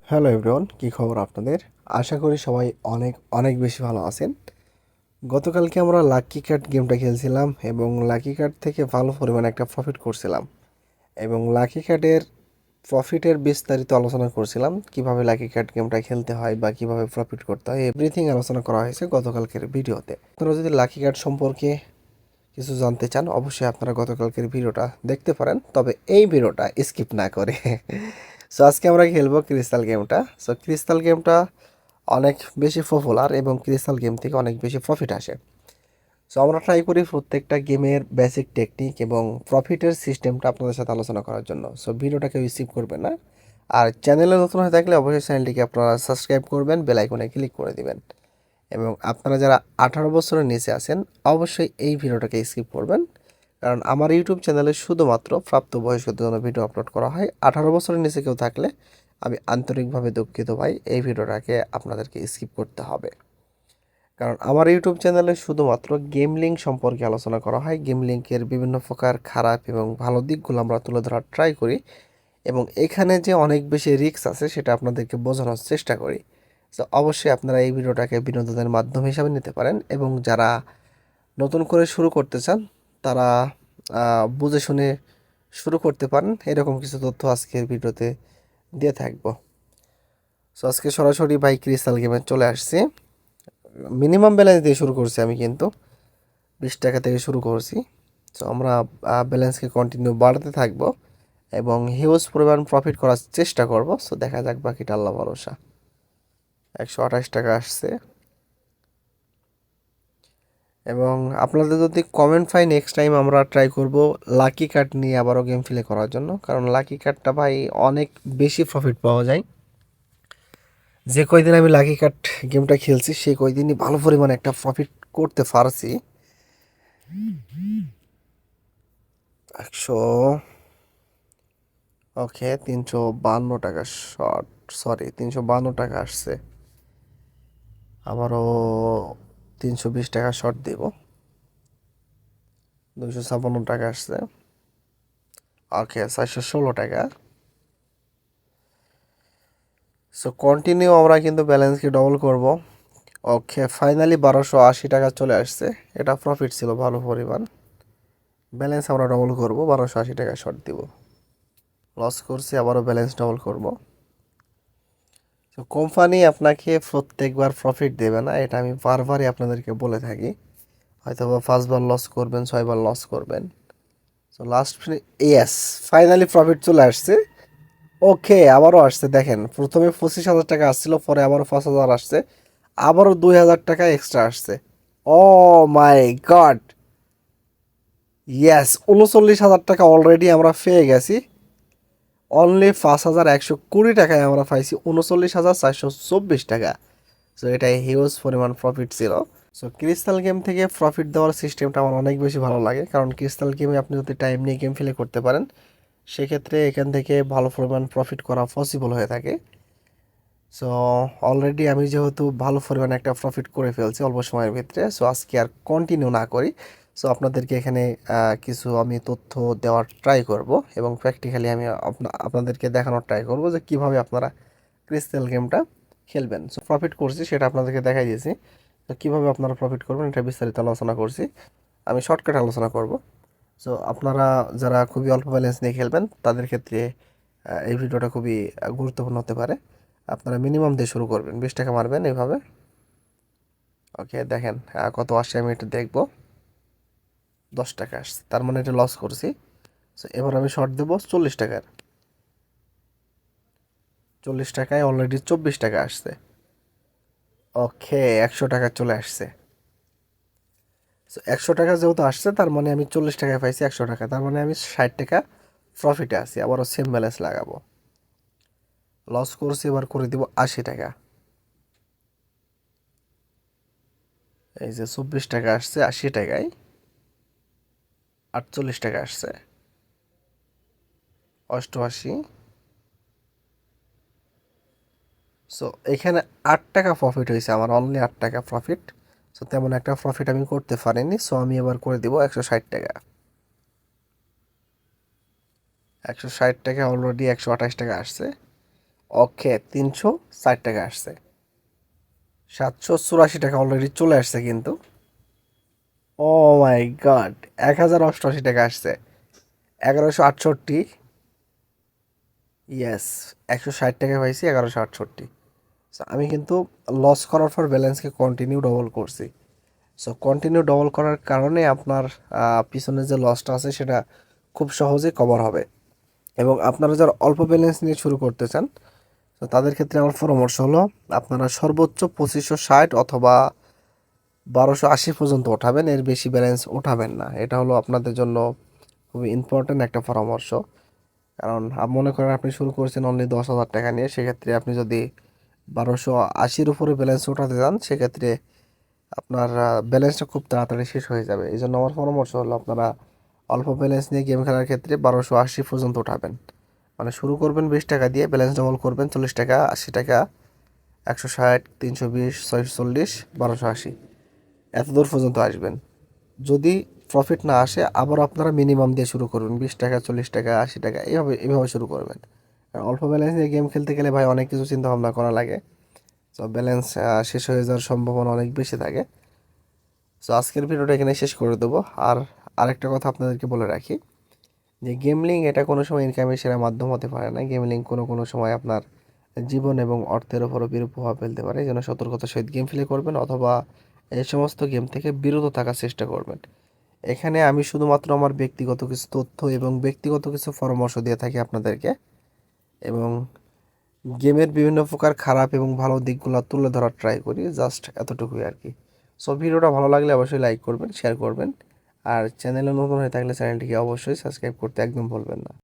Hello everyone, কী খবর আপনাদের? আশা করি সবাই অনেক অনেক বেশি ভালো আছেন। গতকালকে আমরা লাকি কার্ড গেমটা খেলছিলাম এবং লাকি কার্ড থেকে ভালো পরিমাণে একটা প্রফিট করছিলাম এবং লাকি কার্ডের প্রফিটের বিস্তারিত আলোচনা করছিলাম, কিভাবে লাকি কার্ড গেমটা খেলতে হয় বা কিভাবে প্রফিট করতে হয়, এভরিথিং আলোচনা করা হয়েছে গতকালকের ভিডিওতে। আপনারা যদি লাকি কার্ড সম্পর্কে কিছু জানতে চান, অবশ্যই আপনারা গতকালকের ভিডিওটা দেখতে পারেন, তবে এই ভিডিওটা স্কিপ না করে। সো আজকে আমরা খেলবো ক্রিস্টাল গেমটা। সো ক্রিস্টাল গেমটা অনেক বেশি পপুলার এবং ক্রিস্টাল গেম থেকে অনেক বেশি প্রফিট আসে। সো আমরা ট্রাই করি প্রত্যেকটা গেমের বেসিক টেকনিক এবং প্রফিটের সিস্টেমটা আপনাদের সাথে আলোচনা করার জন্য। সো ভিডিওটাকে রিসিভ করবেন না, আর চ্যানেলে নতুন হয়ে থাকলে অবশ্যই চ্যানেলটিকে আপনারা সাবস্ক্রাইব করবেন, বেল আইকনে ক্লিক করে দিবেন। এবং আপনারা যারা 18 বছরের নিচে আছেন অবশ্যই এই ভিডিওটাকে স্কিপ করবেন, কারণ আমার ইউটিউব চ্যানেলে শুধুমাত্র প্রাপ্তবয়স্কদের জন্য ভিডিও আপলোড করা হয়। 18 বছরের নিচে কেউ থাকলে আমি আন্তরিকভাবে দুঃখিত ভাই, এই ভিডিওটাকে আপনাদেরকে স্কিপ করতে হবে। কারণ আমার ইউটিউব চ্যানেলে শুধুমাত্র গেম লিঙ্ক সম্পর্কে আলোচনা করা হয়। গেম লিঙ্কের বিভিন্ন প্রকার খারাপ এবং ভালো দিকগুলো আমরা তুলে ধরার ট্রাই করি এবং এখানে যে অনেক বেশি রিস্ক আছে সেটা আপনাদেরকে বোঝানোর চেষ্টা করি। তো অবশ্যই আপনারা এই ভিডিওটাকে বিনোদনের মাধ্যম হিসাবে নিতে পারেন এবং যারা নতুন করে শুরু করতে চান তারা বুঝে শুনে শুরু করতে পারেন। এরকম কিছু তথ্য আজকের ভিডিওতে দিয়ে থাকবো। সো আজকে সরাসরি ভাই ক্রিস্টাল গেমে চলে আসছি। মিনিমাম ব্যালেন্স দিয়ে শুরু করছি আমি, কিন্তু 20 টাকা থেকে শুরু করছি। সো আমরা ব্যালেন্সকে কন্টিনিউ বাড়াতে থাকবো এবং হিউজ পরিমাণ প্রফিট করার চেষ্টা করব। সো দেখা যাক, বাকিটা আল্লাহ ভরসা। 128 টাকা আসছে এবং আপনাদের যদি কমেন্ট পাই নেক্সট টাইম আমরা ট্রাই করব লাকি কার্ড নিয়ে আবারও গেম প্লে করার জন্য, কারণ লাকি কার্ডটা ভাই অনেক বেশি প্রফিট পাওয়া যায়। যে কয়দিন আমি লাকি কার্ড গেমটা খেলছি সেই কয়দিনই ভালো পরিমাণে একটা প্রফিট করতে পারছি। 100, ওকে, 352 টাকা শর্ট, সরি 352 টাকা আসছে। আবারও 320 টাকা শর্ট দেব। 256 টাকা আসছে। ওকে, 416 টাকা। সো কন্টিনিউ আমরা কিন্তু ব্যালেন্সকে ডবল করব। ওকে, ফাইনালি 1280 টাকা চলে আসছে। এটা প্রফিট ছিল ভালো পরিমাণ। ব্যালেন্স আমরা ডবল করব, 1280 টাকা শর্ট দিব। লস করছি, আবারও ব্যালেন্স ডবল করব। তো কোম্পানি আপনাকে প্রত্যেকবার প্রফিট দেবে না, এটা আমি বারবারই আপনাদেরকে বলে থাকি। হয়তো বা 5বার লস করবেন, 6বার লস করবেন। তো লাস্ট, ইয়েস, ফাইনালি প্রফিট চলে আসছে। ওকে, আবারও আসছে। দেখেন, প্রথমে 25,000 টাকা আসছিল, পরে আবারও 5,000 আসছে, আবারও 2,000 টাকা এক্সট্রা আসছে। ও মাই গড, ইয়েস, 39,000 টাকা অলরেডি আমরা পেয়ে গেছি। অনলি 5,120 টাকায় আমরা পাইছি 39,424 টাকা। সো এটা হিউজ পরিমাণ প্রফিট ছিল। সো ক্রিস্টাল গেম থেকে প্রফিট দেওয়ার সিস্টেমটা আমার অনেক বেশি ভালো লাগে, কারণ ক্রিস্টাল গেমে আপনি যদি টাইম নিয়ে গেম প্লে করতে পারেন সেক্ষেত্রে এখান থেকে ভালো পরিমাণ প্রফিট করা পসিবল হয়ে থাকে। সো অলরেডি আমি যেহেতু ভালো পরিমাণে একটা প্রফিট করে ফেলছি অল্প সময়ের ভিতরে, সো আজকে আর কন্টিনিউ না করি। সো আপনাদেরকে এখানে কিছু আমি তথ্য দেওয়ার ট্রাই করব এবং প্র্যাকটিক্যালি আমি আপনাদেরকে দেখানোর ট্রাই করব যে কীভাবে আপনারা ক্রিস্টাল গেমটা খেলবেন। সো প্রফিট করছি সেটা আপনাদেরকে দেখাই দিয়েছি। তো কীভাবে আপনারা প্রফিট করবেন এটা বিস্তারিত আলোচনা করছি, আমি শর্টকাট আলোচনা করব। সো আপনারা যারা খুবই অল্প ব্যালেন্স নিয়ে খেলবেন তাদের ক্ষেত্রে এই ভিডিওটা খুবই গুরুত্বপূর্ণ হতে পারে। আপনারা মিনিমাম দিয়ে শুরু করবেন, 20 টাকা মারবেন এইভাবে। ওকে, দেখেন কত আসছে, আমি এটা দেখবো। 10 টাকা আসছে, তার মানে এটা লস করছি। সো এবার আমি শর্ট দেবো 40 টাকার। 40 টাকায় অলরেডি 24 টাকা আসছে। ওকে, 100 টাকা চলে আসছে। সো 100 টাকা যেহেতু আসছে তার মানে আমি 40 টাকায় পাইছি 100 টাকা, তার মানে আমি 60 টাকা প্রফিটে আছি। আবারও সেম ব্যালেন্স লাগাবো। লস করছি, এবার করে দিব 80 টাকা। এই যে 24 টাকা আসছে, 80 টাকায় 48 টাকা আসছে। 88। সো এখানে 8 টাকা প্রফিট হয়েছে আমার, অনলি 8 টাকা প্রফিট। সো তেমন একটা প্রফিট আমি করতে পারিনি। সো আমি এবার করে দিব 160 টাকা। 160 টাকা অলরেডি 128 টাকা আসছে। ওকে, 360 টাকা আসছে। 784 টাকা অলরেডি চলে আসছে কিন্তু। ও মাই গড, 1088 টাকা আসছে। 1168। ইয়েস, 160 টাকা পাইছি, 1168। সো আমি কিন্তু লস করার পর ব্যালেন্সকে কন্টিনিউ ডবল করছি। সো কন্টিনিউ ডবল করার কারণে আপনার পিছনে যে লসটা আছে সেটা খুব সহজেই কভার হবে। এবং আপনারা যারা অল্প ব্যালেন্স নিয়ে শুরু করতে চান, তো তাদের ক্ষেত্রে আমার পরামর্শ হলো আপনারা সর্বোচ্চ 2560 অথবা 1280 পর্যন্ত ওঠাবেন, এর বেশি ব্যালেন্স ওঠাবেন না। এটা হলো আপনাদের জন্য খুবই ইম্পর্ট্যান্ট একটা পরামর্শ। কারণ মনে করেন আপনি শুরু করছেন অনলি 10,000 টাকা নিয়ে, সেক্ষেত্রে আপনি যদি 1280-র উপরে ব্যালেন্স ওঠাতে যান, সেক্ষেত্রে আপনার ব্যালেন্সটা খুব তাড়াতাড়ি শেষ হয়ে যাবে। এই জন্য আমার পরামর্শ হলো আপনারা অল্প ব্যালেন্স নিয়ে গেম খেলার ক্ষেত্রে 1280 পর্যন্ত উঠাবেন। মানে শুরু করবেন 20 টাকা দিয়ে, ব্যালেন্স ডবল করবেন 40 টাকা, 80 টাকা, 160, 320, 640, 1280, এত দূর পর্যন্ত আসবেন। যদি প্রফিট না আসে আবার আপনারা মিনিমাম দিয়ে শুরু করবেন, 20 টাকা, 40 টাকা, 80 টাকা, এভাবে এভাবে শুরু করবেন। কারণ অল্প ব্যালেন্স নিয়ে গেম খেলতে গেলে ভাই অনেক কিছু চিন্তা ভাবনা করা লাগে। তো ব্যালেন্স শেষ হয়ে যাওয়ার সম্ভাবনা অনেক বেশি থাকে। সো আজকের ভিডিওটা এখানে শেষ করে দেবো। আর আরেকটা কথা আপনাদেরকে বলে রাখি যে গেমলিং এটা কোনো সময় ইনকামের সেরা মাধ্যম হতে পারে না। গেমলিং কোনো কোনো সময় আপনার জীবন এবং অর্থের ওপরও বিরূপ প্রভাব ফেলতে পারে। এই জন্য সতর্কতার সহিত গেম প্লে করবেন, অথবা এই সমস্ত গেম থেকে বিরত থাকার চেষ্টা করবেন। এখানে আমি শুধুমাত্র আমার ব্যক্তিগত কিছু তথ্য এবং ব্যক্তিগত কিছু পরামর্শ দিয়ে থাকি আপনাদেরকে, এবং গেমের বিভিন্ন প্রকার খারাপ এবং ভালো দিকগুলো তুলে ধরার ট্রাই করি, জাস্ট এতটুকুই আর কি। সো ভিডিওটা ভালো লাগলে অবশ্যই লাইক করবেন, শেয়ার করবেন, আর চ্যানেলে নতুন হয়ে থাকলে চ্যানেলটিকে অবশ্যই সাবস্ক্রাইব করতে একদম ভুলবেন না।